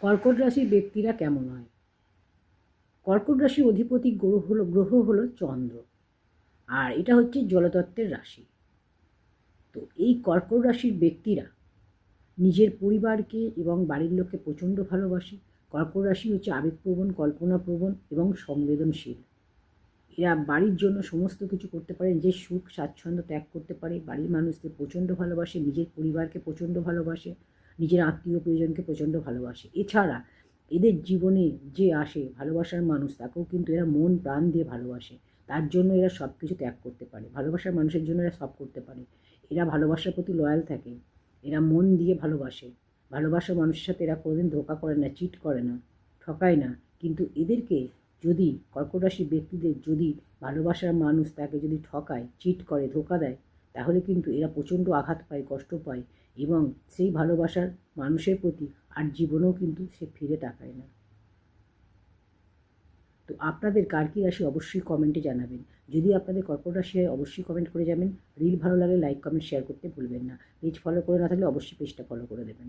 কর্কট রাশির ব্যক্তিরা কেমন হয়? কর্কট রাশির অধিপতি গ্রহ হলো চন্দ্র, আর এটা হচ্ছে জলতত্ত্বের রাশি। তো এই কর্কট রাশির ব্যক্তিরা নিজের পরিবারকে এবং বাড়ির লোককে প্রচণ্ড ভালোবাসে। কর্কট রাশি হচ্ছে আবেগপ্রবণ, কল্পনাপ্রবণ এবং সংবেদনশীল। এরা বাড়ির জন্য সমস্ত কিছু করতে পারে, নিজের সুখ স্বাচ্ছন্দ্য ত্যাগ করতে পারে, বাড়ির মানুষদের প্রচণ্ড ভালোবাসে, নিজের পরিবারকে প্রচণ্ড ভালোবাসে, নিজের আত্মীয় পরিজনকে প্রচণ্ড ভালোবাসে। এছাড়া এদের জীবনে যে আসে ভালোবাসার মানুষ, তাকেও কিন্তু এরা মন প্রাণ দিয়ে ভালোবাসে। তার জন্য এরা সব কিছু ত্যাগ করতে পারে, ভালোবাসার মানুষের জন্য এরা সব করতে পারে। এরা ভালোবাসার প্রতি লয়াল থাকে, এরা মন দিয়ে ভালোবাসে। ভালোবাসার মানুষের সাথে এরা কোনোদিন ধোঁকা করে না, চিট করে না, ঠকায় না। কিন্তু এদেরকে যদি কর্কট রাশির ব্যক্তিদের যদি ভালোবাসার মানুষ তাকে যদি ঠকায়, চিট করে, ধোঁকা দেয়, তাহলে কিন্তু এরা প্রচণ্ড আঘাত পায়, কষ্ট পায় এবং সেই ভালোবাসার মানুষের প্রতি আর জীবনেও কিন্তু সে ফিরে তাকায় না। তো আপনাদের কার কী রাশি অবশ্যই কমেন্টে জানাবেন। যদি আপনাদের কর্কট রাশি হয় অবশ্যই কমেন্ট করে যাবেন। রিল ভালো লাগলে লাইক কমেন্ট শেয়ার করতে ভুলবেন না। পেজ ফলো করে না থাকলে অবশ্যই পেজটা ফলো করে দেবেন।